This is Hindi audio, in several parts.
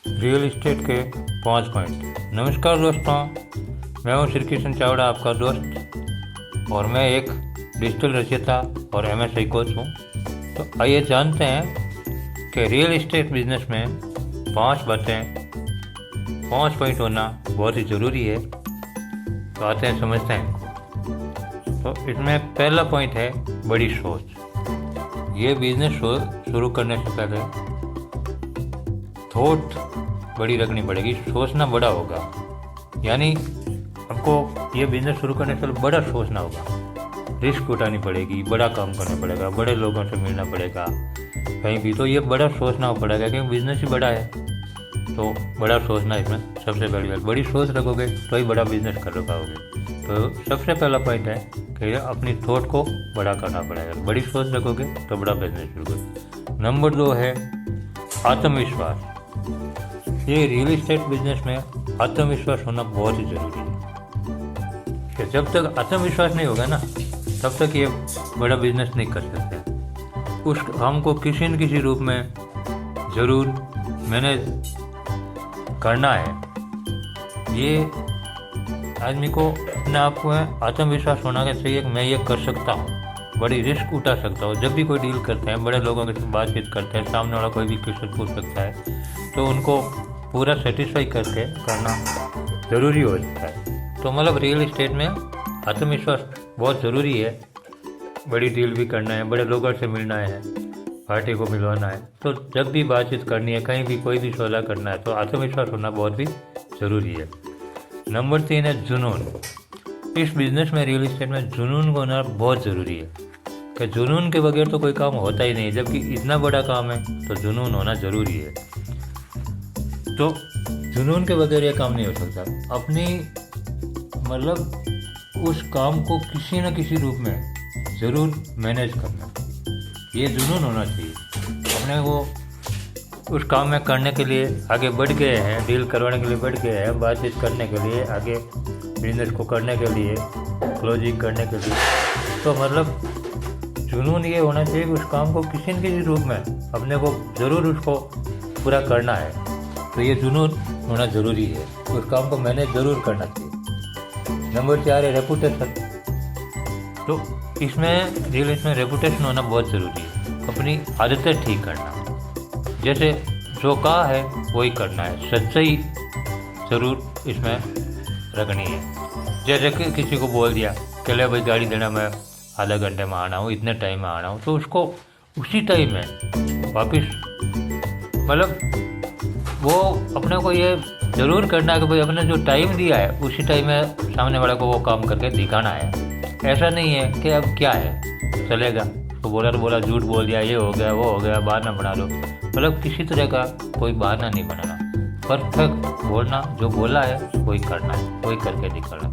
रियल इस्टेट के 5 पॉइंट। नमस्कार दोस्तों, मैं हूं श्री कृष्ण चावड़ा, आपका दोस्त, और मैं एक डिजिटल रचयिता और MSI कोच हूं। तो आइए जानते हैं कि रियल इस्टेट बिजनेस में 5 पॉइंट होना बहुत ही ज़रूरी है। तो आते हैं, समझते हैं इनको। तो इसमें पहला पॉइंट है बड़ी सोच। ये बिजनेस शुरू करने से पहले थॉट बड़ी रखनी पड़ेगी, सोचना बड़ा होगा। यानी आपको ये बिजनेस शुरू करने से पहले बड़ा सोचना होगा, रिस्क उठानी पड़ेगी, बड़ा काम करना पड़ेगा, बड़े लोगों से मिलना पड़ेगा कहीं भी। तो ये बड़ा सोचना पड़ेगा क्योंकि बिजनेस ही बड़ा है। तो बड़ा सोचना इसमें सबसे बड़ी बात। बड़ी सोच रखोगे तो ही बड़ा बिजनेस कर पाओगे। तो सबसे पहला पॉइंट है कि अपनी थॉट को बड़ा करना पड़ेगा। बड़ी सोच रखोगे तो बड़ा बिजनेस शुरू करोगे। नंबर 2 है आत्मविश्वास। ये रियल इस्टेट बिजनेस में आत्मविश्वास होना बहुत ही ज़रूरी है कि जब तक आत्मविश्वास नहीं होगा ना, तब तक ये बड़ा बिजनेस नहीं कर सकते। उस हमको किसी न किसी रूप में ज़रूर मैनेज करना है। ये आदमी को अपने आप को आत्मविश्वास होना चाहिए कि मैं ये कर सकता हूँ, बड़ी रिस्क उठा सकता हूँ। जब भी कोई डील करते हैं, बड़े लोगों के साथ बातचीत करते हैं, सामने वाला कोई भी क्वेश्चन पूछ सकता है, तो उनको पूरा सेटिस्फाई करके करना ज़रूरी हो जाता है। तो मतलब रियल इस्टेट में आत्मविश्वास बहुत ज़रूरी है। बड़ी डील भी करना है, बड़े लोगों से मिलना है, पार्टी को मिलवाना है, तो जब भी बातचीत करनी है, कहीं भी कोई भी सौदा करना है, तो आत्मविश्वास होना बहुत ही ज़रूरी है। नंबर 3 है जुनून। इस बिज़नेस में, रियल इस्टेट में जुनून होना बहुत ज़रूरी है कि जुनून के बगैर तो कोई काम होता ही नहीं। जबकि इतना बड़ा काम है तो जुनून होना ज़रूरी है। तो जुनून के बगैर ये काम नहीं हो सकता। अपनी मतलब उस काम को किसी न किसी रूप में ज़रूर मैनेज करना, ये जुनून होना चाहिए। अपने वो उस काम में करने के लिए आगे बढ़ गए हैं, डील करवाने के लिए बढ़ गए हैं, बातचीत करने के लिए, आगे बिजनेस को करने के लिए, क्लोजिंग करने के लिए। तो मतलब जुनून ये होना चाहिए कि उस काम को किसी न किसी रूप में अपने को ज़रूर उसको पूरा करना है। तो ये जुनून होना ज़रूरी है, उस काम को मैनेज ज़रूर करना चाहिए। नंबर 4 है रेपुटेशन। तो इसमें रियल इसमें रेपुटेशन होना बहुत ज़रूरी है। अपनी आदतें ठीक करना, जैसे जो कहा है वही करना है, सच्चाई ज़रूर इसमें रखनी है। जैसे कि किसी को बोल दिया कि ले भाई गाड़ी देना, मैं आधा घंटे में आना हूँ, इतने टाइम में आना हूँ, तो उसको उसी टाइम में वापस मतलब वो अपने को ये ज़रूर करना है कि भाई अपने जो टाइम दिया है उसी टाइम में सामने वाले को वो काम करके दिखाना है। ऐसा नहीं है कि अब क्या है चलेगा, तो बोला तो बोला, झूठ बोल दिया, ये हो गया, वो हो गया, बहाना बना लो। मतलब किसी तरह का कोई बहाना नहीं बनाना, परफेक्ट बोलना, जो बोला है वही करना है, वही करके दिखाना।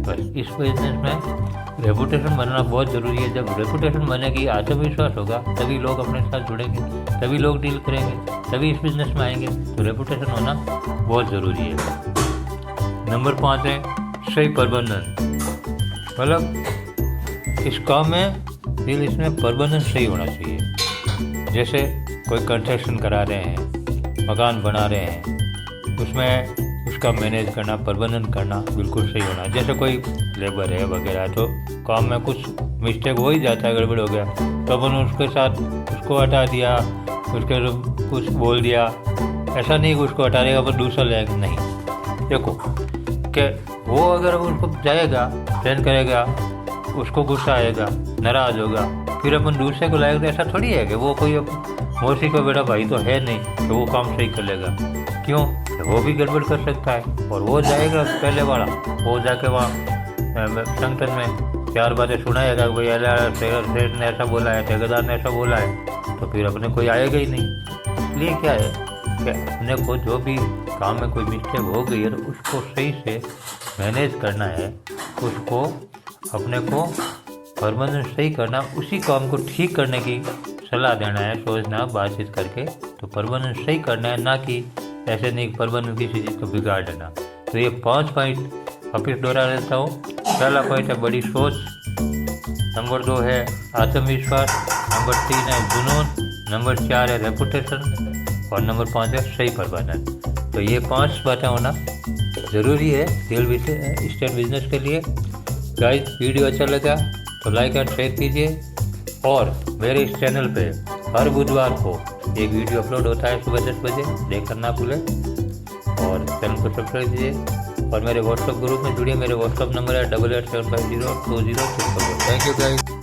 बस इस बिजनेस में रेपुटेशन बनना बहुत ज़रूरी है। जब रेपुटेशन बनेगी, आत्मविश्वास होगा, तभी लोग अपने साथ जुड़ेंगे, तभी लोग डील करेंगे, तभी इस बिज़नेस में आएंगे। तो रेपुटेशन होना बहुत ज़रूरी है। नंबर 5 है सही प्रबंधन। मतलब इस काम में रियल इसमें प्रबंधन सही होना चाहिए। जैसे कोई कंस्ट्रक्शन करा रहे हैं, मकान बना रहे हैं, उसमें उसका मैनेज करना, प्रबंधन करना बिल्कुल सही होना। जैसे कोई लेबर है वगैरह, तो काम में कुछ मिस्टेक हो ही जाता है, गड़बड़ हो गया, तो अपन उसके साथ उसको हटा दिया, उसके कुछ बोल दिया। ऐसा नहीं कि उसको हटा देगा पर दूसरा लेगा, नहीं। देखो कि वो अगर उसको जाएगा, ट्रेन करेगा, उसको गुस्सा आएगा, नाराज़ होगा, फिर अपन दूसरे को लाएगा। तो ऐसा थोड़ी है कि वो कोई मौसी का बेटा भाई तो है नहीं कि वो काम सही कर लेगा। क्यों? वो भी गड़बड़ कर सकता है। और वो जाएगा पहले वाला, वो जाके वहाँ संगठन में 4 बातें सुनाएगा, भाई सेठ ने ऐसा बोला है, ठेकेदार ने ऐसा बोला है, तो फिर अपने कोई आएगा ही नहीं। इसलिए क्या है कि अपने को जो भी काम में कोई मिस्टेक हो गई है, तो उसको सही से मैनेज करना है, उसको अपने को प्रबंधन सही करना, उसी काम को ठीक करने की सलाह देना है, सोचना, बातचीत करके। तो प्रबंधन सही करना है, ना कि ऐसे नहीं प्रबंधन किसी चीज़ को बिगाड़ देना। तो ये 5 पॉइंट वापिस दोहरा देता हूँ। पहला पॉइंट है बड़ी सोच, नंबर 2 है आत्मविश्वास, नंबर 3 है जुनून, नंबर 4 है रेपुटेशन और नंबर 5 है सही प्रबंधन। तो ये 5 बातें होना ज़रूरी है रियल इस्टेट बिजनेस के लिए। गाइस, वीडियो अच्छा लगा तो लाइक एंड शेयर कीजिए, और मेरे इस चैनल पे हर बुधवार को एक वीडियो अपलोड होता है सुबह 10 बजे, देखकर ना भूलें, और चैनल को सब्सक्राइब कीजिए। और मेरे व्हाट्सअप ग्रुप में जुड़िए। मेरे व्हाट्सअप नंबर है 8875020644। Thank you guys.